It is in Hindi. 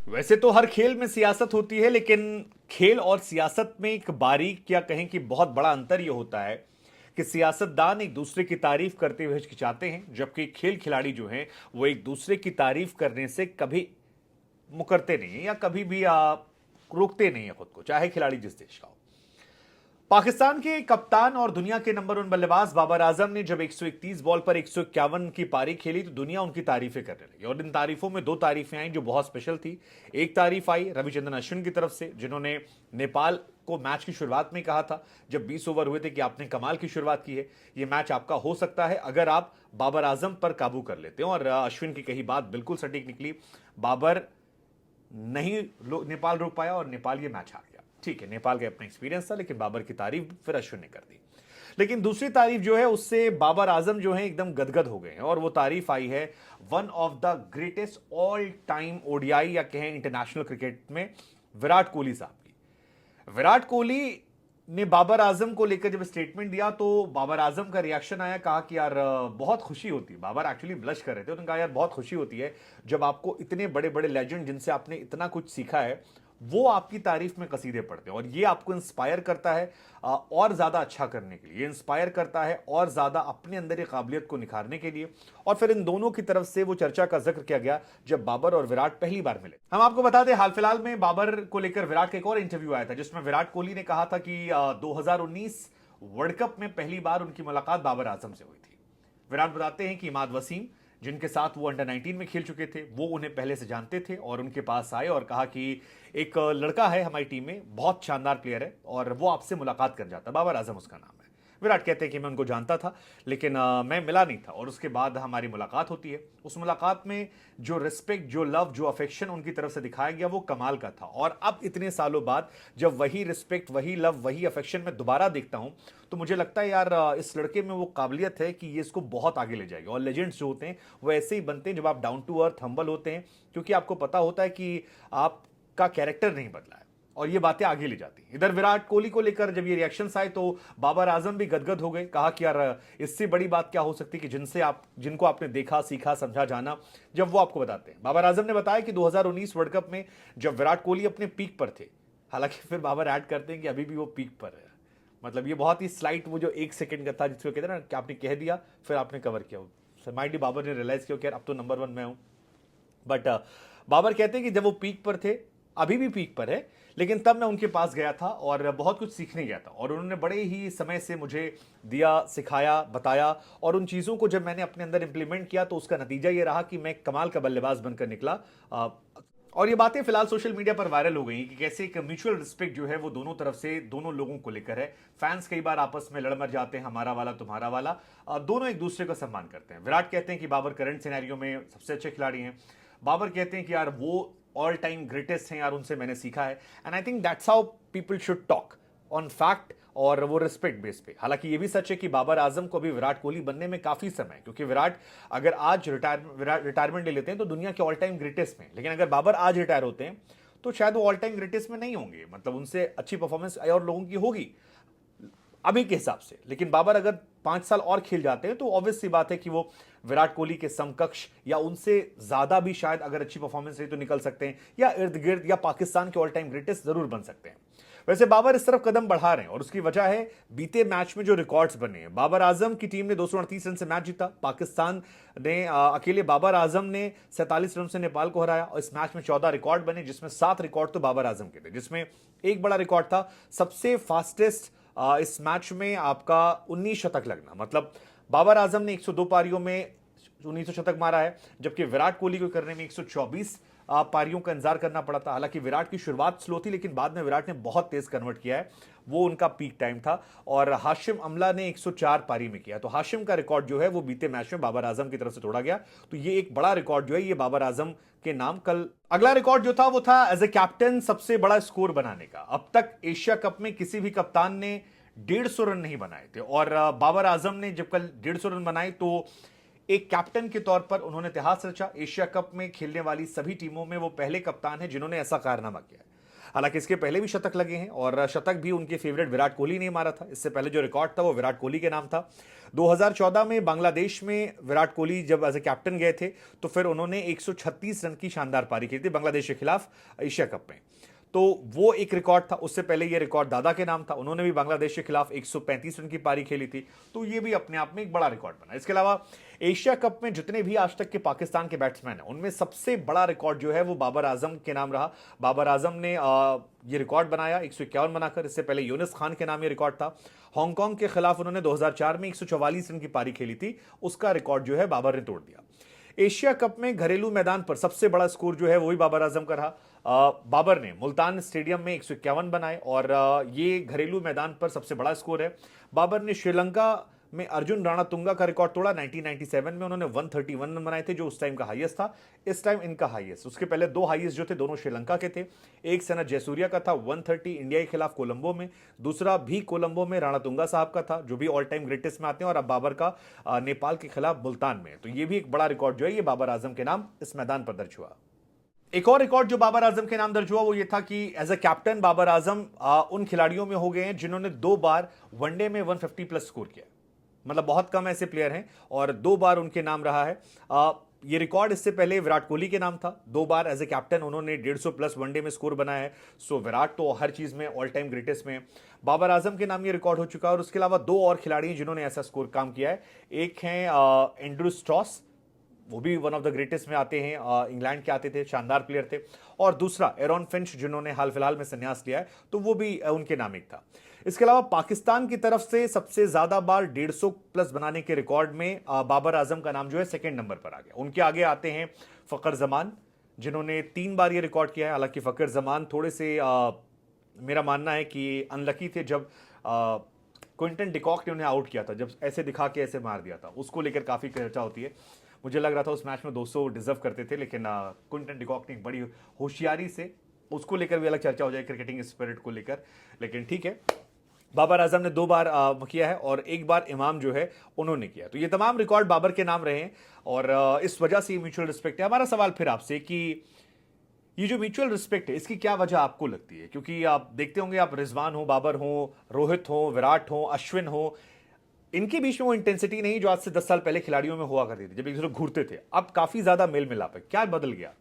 वैसे तो हर खेल में सियासत होती है, लेकिन खेल और सियासत में एक बारीक या कहें कि बहुत बड़ा अंतर यह होता है कि सियासतदान एक दूसरे की तारीफ करते हुए हिचकिचाते हैं, जबकि खेल खिलाड़ी जो हैं वो एक दूसरे की तारीफ करने से कभी मुकरते नहीं है या कभी भी रोकते नहीं है खुद को, चाहे खिलाड़ी जिस देश का हो। पाकिस्तान के कप्तान और दुनिया के नंबर 1 बल्लेबाज बाबर आजम ने जब 131 बॉल पर 151 की पारी खेली तो दुनिया उनकी तारीफें करने लगी, और इन तारीफों में दो तारीफें आई जो बहुत स्पेशल थी। एक तारीफ आई रविचंद्रन अश्विन की तरफ से, जिन्होंने नेपाल को मैच की शुरुआत में कहा था जब 20 ओवर हुए थे कि आपने कमाल की शुरुआत की है, ये मैच आपका हो सकता है अगर आप बाबर आजम पर काबू कर लेते हो। और अश्विन की कही बात बिल्कुल सटीक निकली, बाबर नहीं नेपाल रोक पाया और नेपाल ये मैच हार गया। ठीक है, नेपाल का अपना एक्सपीरियंस था, लेकिन बाबर की तारीफ फिर अश्विन ने कर दी। लेकिन दूसरी तारीफ जो है उससे बाबर आजम जो है एकदम गदगद हो गए हैं, और वो तारीफ आई है one of the greatest all time ODI या कहें इंटरनेशनल क्रिकेट में विराट कोहली साहब की। विराट कोहली ने बाबर आजम को लेकर जब स्टेटमेंट दिया तो बाबर आजम का रिएक्शन आया, कहा कि यार बहुत खुशी होती है। बाबर एक्चुअली ब्लश कर रहे थे, उन्होंने कहा यार बहुत खुशी होती है जब आपको इतने बड़े बड़े लेजेंड जिनसे आपने इतना कुछ सीखा है वो आपकी तारीफ में कसीदे पढ़ते हैं, और ये आपको इंस्पायर करता है और ज्यादा अच्छा करने के लिए, ये इंस्पायर करता है और ज्यादा अपने अंदर की काबिलियत को निखारने के लिए। और फिर इन दोनों की तरफ से वो चर्चा का जिक्र किया गया जब बाबर और विराट पहली बार मिले। हम आपको बता दें हाल फिलहाल में बाबर को लेकर विराट का एक और इंटरव्यू आया था, जिसमें विराट कोहली ने कहा था कि 2019 वर्ल्ड कप में पहली बार उनकी मुलाकात बाबर आजम से हुई थी। विराट बताते हैं कि इमाद वसीम, जिनके साथ वो अंडर 19 में खेल चुके थे, वो उन्हें पहले से जानते थे और उनके पास आए और कहा कि एक लड़का है हमारी टीम में, बहुत शानदार प्लेयर है और वो आपसे मुलाकात कर जाता है, बाबर आजम उसका नाम है। विराट कहते हैं कि मैं उनको जानता था लेकिन मैं मिला नहीं था, और उसके बाद हमारी मुलाकात होती है। उस मुलाकात में जो रिस्पेक्ट, जो लव, जो अफेक्शन उनकी तरफ से दिखाया गया वो कमाल का था। और अब इतने सालों बाद जब वही रिस्पेक्ट, वही लव, वही अफेक्शन मैं दोबारा देखता हूं तो मुझे लगता है यार इस लड़के में वो काबिलियत है कि ये इसको बहुत आगे ले जाएगी। और लेजेंड्स जो होते हैं वो ऐसे ही बनते हैं जब आप डाउन टू अर्थ, हम्बल होते हैं, क्योंकि आपको पता होता है कि आपका कैरेक्टर नहीं बदला है, और ये बातें आगे ले जाती हैं। इधर विराट कोहली को लेकर जब ये रिएक्शंस आए तो बाबर आजम भी गदगद हो गए, कहा कि यार इससे बड़ी बात क्या हो सकती कि जिनको आपने देखा, सीखा, समझा, जाना, जब वो आपको बताते हैं। बाबर आजम ने बताया कि 2019 वर्ल्ड कप में जब विराट कोहली अपने पीक पर थे, हालांकि फिर बाबर ऐड करते हैं कि अभी भी वो पीक पर है, मतलब ये बहुत ही स्लाइट वो जो 1 सेकंड का था जिसको कहते हैं ना कि आपने कह दिया फिर आपने कवर किया। माइंडली बाबर ने रियलाइज किया कि यार अब तो नंबर 1 मैं हूं। बट बाबर कहते हैं कि जब वो पीक पर थे, अभी भी पीक पर है, लेकिन तब मैं उनके पास गया था और बहुत कुछ सीखने गया था, और उन्होंने बड़े ही समय से मुझे दिया, सिखाया, बताया, और उन चीज़ों को जब मैंने अपने अंदर इंप्लीमेंट किया तो उसका नतीजा ये रहा कि मैं कमाल का बल्लेबाज बनकर निकला। और ये बातें फिलहाल सोशल मीडिया पर वायरल हो गई कि कैसे एक म्यूचुअल रिस्पेक्ट जो है वो दोनों तरफ से, दोनों लोगों को लेकर है। फैंस कई बार आपस में लड़ मर जाते हैं, हमारा वाला तुम्हारा वाला, दोनों एक दूसरे का सम्मान करते हैं। विराट कहते हैं कि बाबर करंट सिनेरियो में सबसे अच्छे खिलाड़ी हैं, बाबर कहते हैं कि यार वो ऑल टाइम ग्रेटेस्ट हैं यार, उनसे मैंने सीखा है। And I think that's how people should talk, on fact और वो रिस्पेक्ट बेस पे। हालांकि ये भी सच है कि बाबर आजम को अभी विराट कोहली बनने में काफी समय है, क्योंकि विराट अगर आज रिटायरमेंट ले लेते हैं तो दुनिया के ऑल टाइम ग्रेटेस्ट में, लेकिन अगर बाबर आज रिटायर होते हैं तो शायद वो ऑल टाइम ग्रेटेस्ट में नहीं होंगे, मतलब उनसे अच्छी परफॉर्मेंस और लोगों की होगी अभी के हिसाब से। लेकिन बाबर अगर 5 साल और खेल जाते हैं तो ऑब्वियस सी बात है कि वो विराट कोहली के समकक्ष या उनसे ज्यादा भी शायद अगर अच्छी परफॉर्मेंस रही तो निकल सकते हैं, या इर्द गिर्द या पाकिस्तान के ऑल टाइम ग्रेटेस्ट जरूर बन सकते हैं। वैसे बाबर इस तरफ कदम बढ़ा रहे हैं और उसकी वजह है बीते मैच में जो रिकॉर्ड्स बने हैं। बाबर आजम की टीम ने 238 रन से मैच जीता, पाकिस्तान ने अकेले बाबर आजम ने 47 रन से नेपाल को हराया, और इस मैच में 14 रिकॉर्ड बने, जिसमें 7 रिकॉर्ड तो बाबर आजम के थे, जिसमें एक बड़ा रिकॉर्ड था सबसे फास्टेस्ट इस मैच में आपका 19 शतक लगना। मतलब बाबर आजम ने 102 पारियों में 19 शतक मारा है, जबकि विराट कोहली को करने में 124 पारियों का इंतजार करना पड़ा था। हालांकि विराट की शुरुआत स्लो थी, लेकिन बाद में विराट ने बहुत तेज कन्वर्ट किया है, वो उनका पीक टाइम था। और हाशिम अमला ने 104 पारी में किया, तो हाशिम का रिकॉर्ड जो है वो बीते मैच में बाबर आजम की तरफ से तोड़ा गया। तो ये एक बड़ा रिकॉर्ड जो है ये बाबर आजम के नाम। कल अगला रिकॉर्ड जो था वो था एज ए कैप्टन सबसे बड़ा स्कोर बनाने का। अब तक एशिया कप में किसी भी कप्तान ने 150 रन नहीं बनाए थे, और बाबर आजम ने जब कल 150 रन बनाए तो एक कैप्टन के तौर पर उन्होंने इतिहास रचा। एशिया कप में खेलने वाली सभी टीमों में वो पहले कप्तान हैं जिन्होंने ऐसा कारनामा किया है। हालांकि इसके पहले भी शतक लगे हैं और शतक भी उनके फेवरेट विराट कोहली ने मारा था। इससे पहले जो रिकॉर्ड था वो विराट कोहली के नाम था। 2014 में बांग्लादेश में विराट कोहली जब एज ए कैप्टन गए थे तो फिर उन्होंने 136 रन की शानदार पारी की थी बांग्लादेश के खिलाफ एशिया कप में। तो वो एक रिकॉर्ड था। उससे पहले ये रिकॉर्ड दादा के नाम था, उन्होंने भी बांग्लादेश के खिलाफ 135 रन की पारी खेली थी। तो ये भी अपने आप में एक बड़ा रिकॉर्ड बना। इसके अलावा एशिया कप में जितने भी आज तक के पाकिस्तान के बैट्समैन हैं उनमें सबसे बड़ा रिकॉर्ड जो है वो बाबर आजम के नाम रहा। बाबर आजम ने ये रिकॉर्ड बनाया 151 बनाकर। इससे पहले यूनिस खान के नाम ये रिकॉर्ड था। हांगकांग के खिलाफ उन्होंने 2004 में 144 रन की पारी खेली थी, उसका रिकॉर्ड जो है बाबर ने तोड़ दिया। एशिया कप में घरेलू मैदान पर सबसे बड़ा स्कोर जो है वही बाबर आजम का रहा। बाबर ने मुल्तान स्टेडियम में 151 बनाए और ये घरेलू मैदान पर सबसे बड़ा स्कोर है। बाबर ने श्रीलंका में अर्जुन राणातुंगा का रिकॉर्ड तोड़ा। 1997 में उन्होंने 131 रन बनाए थे जो उस टाइम का हाईएस्ट था। इस टाइम इनका हाईएस्ट, उसके पहले दो हाईएस्ट जो थे दोनों श्रीलंका के थे। एक सनत जयसूर्या का था 130 इंडिया के खिलाफ कोलंबो में, दूसरा भी कोलंबो में राणातुंगा साहब का था जो भी ऑल टाइम ग्रेटेस्ट में आते हैं, और अब बाबर का नेपाल के खिलाफ मुल्तान में। तो ये भी एक बड़ा रिकॉर्ड जो है ये बाबर आजम के नाम इस मैदान पर दर्ज हुआ। एक और रिकॉर्ड जो बाबर आजम के नाम दर्ज हुआ वो ये था कि as a captain Babar Azam उन खिलाड़ियों में हो गए हैं जिन्होंने 2 बार वनडे में 150 प्लस स्कोर किया। मतलब बहुत कम ऐसे प्लेयर हैं और 2 बार उनके नाम रहा है। ये रिकॉर्ड इससे पहले विराट कोहली के नाम था। 2 बार एज ए कैप्टन उन्होंने 150 प्लस वनडे में स्कोर बनाया है। सो विराट तो हर चीज में ऑल टाइम ग्रेटेस्ट में, बाबर आजम के नाम ये रिकॉर्ड हो चुका है। और उसके अलावा 2 और खिलाड़ी हैं जिन्होंने ऐसा स्कोर काम किया है। एक हैं एंड्रू स्ट्रॉस, वो भी वन ऑफ द ग्रेटेस्ट में आते हैं, इंग्लैंड के आते थे, शानदार प्लेयर थे। और दूसरा एरॉन फिंच जिन्होंने हाल फिलहाल में संन्यास लिया है, तो वो भी उनके नाम एक था। इसके अलावा पाकिस्तान की तरफ से सबसे ज्यादा बार 150 प्लस बनाने के रिकॉर्ड में बाबर आजम का नाम जो है सेकंड नंबर पर आ गया। उनके आगे आते हैं फकर जमान जिन्होंने 3 बार ये रिकॉर्ड किया है। हालांकि फकर जमान थोड़े से मेरा मानना है कि अनलकी थे जब क्विंटन डिकॉक ने उन्हें आउट किया था, जब ऐसे दिखा के ऐसे मार दिया था, उसको लेकर काफी चर्चा होती है। मुझे लग रहा था उस मैच में 200 डिजर्व करते थे, लेकिन क्विंटन डिकॉक ने बड़ी होशियारी से उसको लेकर भी अलग चर्चा हो जाए क्रिकेटिंग स्पिरिट को लेकर, लेकिन ठीक है। बाबर आजम ने 2 बार किया है और 1 बार इमाम जो है उन्होंने किया। तो ये तमाम रिकॉर्ड बाबर के नाम रहे हैं और इस वजह से म्यूचुअल रिस्पेक्ट है। हमारा सवाल फिर आपसे कि ये जो म्यूचुअल रिस्पेक्ट है इसकी क्या वजह आपको लगती है? क्योंकि आप देखते होंगे, आप रिजवान हो, बाबर हो, रोहित हो, विराट हो, अश्विन हो, इनके बीच में वो इंटेंसिटी नहीं जो आज से 10 साल पहले खिलाड़ियों में हुआ करती थी जब एक दूसरे घूरते थे। अब काफी ज्यादा मेल मिलाप है, क्या बदल गया?